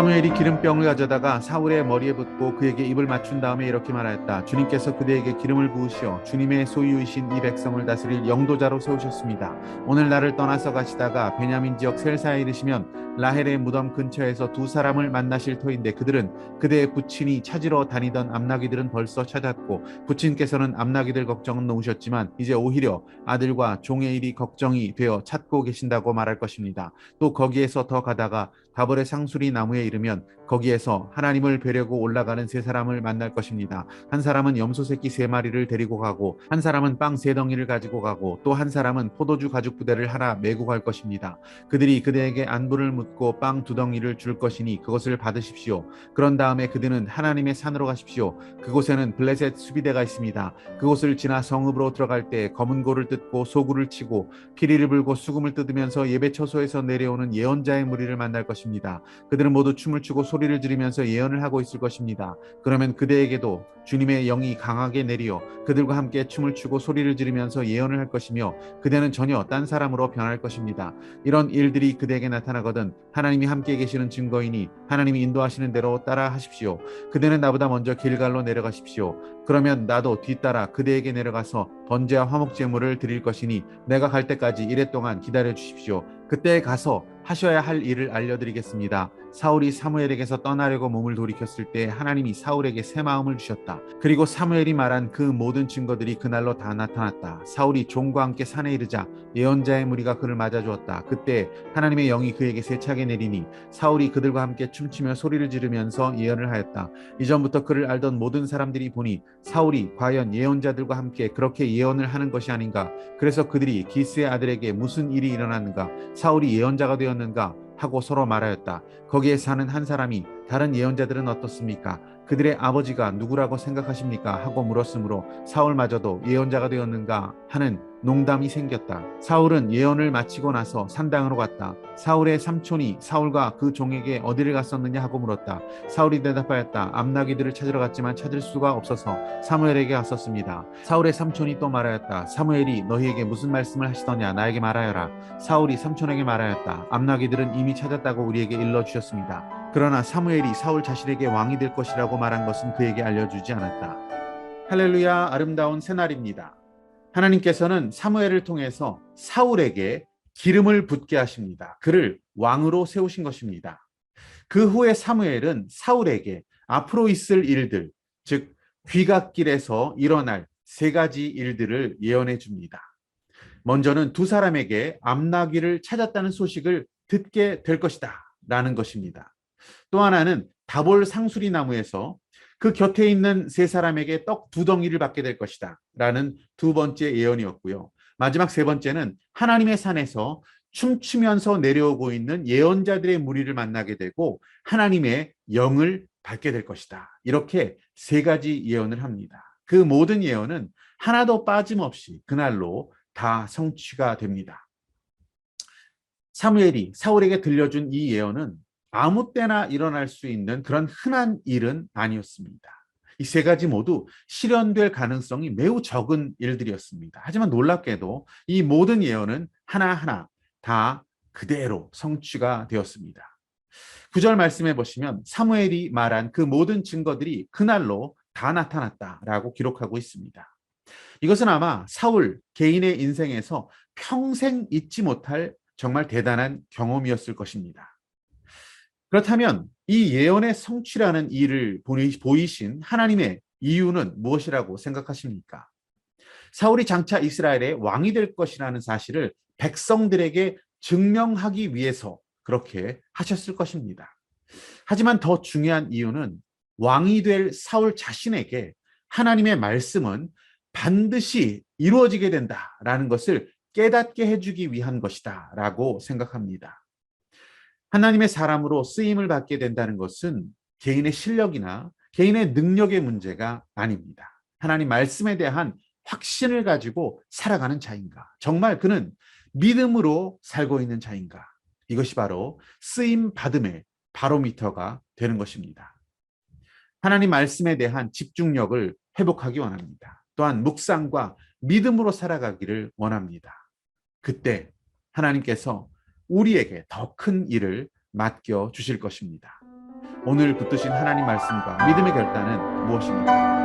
사무엘이 기름병을 가져다가 사울의 머리에 붓고 그에게 입을 맞춘 다음에 이렇게 말하였다. 주님께서 그대에게 기름을 부으시어 주님의 소유이신 이 백성을 다스릴 영도자로 세우셨습니다. 오늘 나를 떠나서 가시다가 베냐민 지역 셀사에 이르시면 라헬의 무덤 근처에서 두 사람을 만나실 터인데 그들은 그대의 부친이 찾으러 다니던 암나귀들은 벌써 찾았고 부친께서는 암나귀들 걱정은 놓으셨지만 이제 오히려 아들과 종의 일이 걱정이 되어 찾고 계신다고 말할 것입니다. 또 거기에서 더 가다가 다볼의 상수리 나무에 이르면 거기에서 하나님을 뵈려고 올라가는 세 사람을 만날 것입니다. 한 사람은 염소 새끼 세 마리를 데리고 가고 한 사람은 빵 세 덩이를 가지고 가고 또 한 사람은 포도주 가죽 부대를 하나 메고 갈 것입니다. 그들이 그대에게 안부를 묻고 빵 두 덩이를 줄 것이니 그것을 받으십시오. 그런 다음에 그들은 하나님의 산으로 가십시오. 그곳에는 블레셋 수비대가 있습니다. 그곳을 지나 성읍으로 들어갈 때 검은 고를 뜯고 소구를 치고 피리를 불고 수금을 뜯으면서 예배 처소에서 내려오는 예언자의 무리를 만날 것입니다. 그들은 모두 춤을 추고 소리를 지르면서 예언을 하고 있을 것입니다. 그러면 그대에게도 주님의 영이 강하게 내리어 그들과 함께 춤을 추고 소리를 지르면서 예언을 할 것이며 그대는 전혀 딴 사람으로 변할 것입니다. 이런 일들이 그대에게 나타나거든 하나님이 함께 계시는 증거이니 하나님이 인도하시는 대로 따라 하십시오. 그대는 나보다 먼저 길갈로 내려가십시오. 그러면 나도 뒤따라 그대에게 내려가서 번제와 화목 제물을 드릴 것이니 내가 갈 때까지 이래 동안 기다려 주십시오. 그때 가서 하셔야 할 일을 알려드리겠습니다. 사울이 사무엘에게서 떠나려고 몸을 돌이켰을 때 하나님이 사울에게 새 마음을 주셨다. 그리고 사무엘이 말한 그 모든 증거들이 그날로 다 나타났다. 사울이 종과 함께 산에 이르자 예언자의 무리가 그를 맞아주었다. 그때 하나님의 영이 그에게 세차게 내리니 사울이 그들과 함께 춤추며 소리를 지르면서 예언을 하였다. 이전부터 그를 알던 모든 사람들이 보니 사울이 과연 예언자들과 함께 그렇게 예언을 하는 것이 아닌가. 그래서 그들이 기스의 아들에게 무슨 일이 일어났는가, 사울이 예언자가 되었는가 하고 서로 말하였다. 거기에 사는 한 사람이 다른 예언자들은 어떻습니까? 그들의 아버지가 누구라고 생각하십니까? 하고 물었으므로 사울마저도 예언자가 되었는가 하는 농담이 생겼다. 사울은 예언을 마치고 나서 산당으로 갔다. 사울의 삼촌이 사울과 그 종에게 어디를 갔었느냐 하고 물었다. 사울이 대답하였다. 암나귀들을 찾으러 갔지만 찾을 수가 없어서 사무엘에게 갔었습니다. 사울의 삼촌이 또 말하였다. 사무엘이 너희에게 무슨 말씀을 하시더냐 나에게 말하여라. 사울이 삼촌에게 말하였다. 암나귀들은 이미 찾았다고 우리에게 일러주셨습니다. 그러나 사무엘이 사울 자신에게 왕이 될 것이라고 말한 것은 그에게 알려주지 않았다. 할렐루야, 아름다운 새날입니다. 하나님께서는 사무엘을 통해서 사울에게 기름을 붓게 하십니다. 그를 왕으로 세우신 것입니다. 그 후에 사무엘은 사울에게 앞으로 있을 일들, 즉 귀갓길에서 일어날 세 가지 일들을 예언해 줍니다. 먼저는 두 사람에게 암나귀를 찾았다는 소식을 듣게 될 것이다 라는 것입니다. 또 하나는 다볼 상수리 나무에서 그 곁에 있는 세 사람에게 떡 두 덩이를 받게 될 것이다 라는 두 번째 예언이었고요. 마지막 세 번째는 하나님의 산에서 춤추면서 내려오고 있는 예언자들의 무리를 만나게 되고 하나님의 영을 받게 될 것이다. 이렇게 세 가지 예언을 합니다. 그 모든 예언은 하나도 빠짐없이 그날로 다 성취가 됩니다. 사무엘이 사울에게 들려준 이 예언은 아무 때나 일어날 수 있는 그런 흔한 일은 아니었습니다. 이 세 가지 모두 실현될 가능성이 매우 적은 일들이었습니다. 하지만 놀랍게도 이 모든 예언은 하나하나 다 그대로 성취가 되었습니다. 9절 말씀해 보시면 사무엘이 말한 그 모든 증거들이 그날로 다 나타났다라고 기록하고 있습니다. 이것은 아마 사울 개인의 인생에서 평생 잊지 못할 정말 대단한 경험이었을 것입니다. 그렇다면 이 예언의 성취라는 일을 보이신 하나님의 이유는 무엇이라고 생각하십니까? 사울이 장차 이스라엘의 왕이 될 것이라는 사실을 백성들에게 증명하기 위해서 그렇게 하셨을 것입니다. 하지만 더 중요한 이유는 왕이 될 사울 자신에게 하나님의 말씀은 반드시 이루어지게 된다라는 것을 깨닫게 해주기 위한 것이다 라고 생각합니다. 하나님의 사람으로 쓰임을 받게 된다는 것은 개인의 실력이나 개인의 능력의 문제가 아닙니다. 하나님 말씀에 대한 확신을 가지고 살아가는 자인가? 정말 그는 믿음으로 살고 있는 자인가? 이것이 바로 쓰임 받음의 바로미터가 되는 것입니다. 하나님 말씀에 대한 집중력을 회복하기 원합니다. 또한 묵상과 믿음으로 살아가기를 원합니다. 그때 하나님께서 우리에게 더 큰 일을 맡겨 주실 것입니다. 오늘 붙드신 하나님 말씀과 믿음의 결단은 무엇입니까?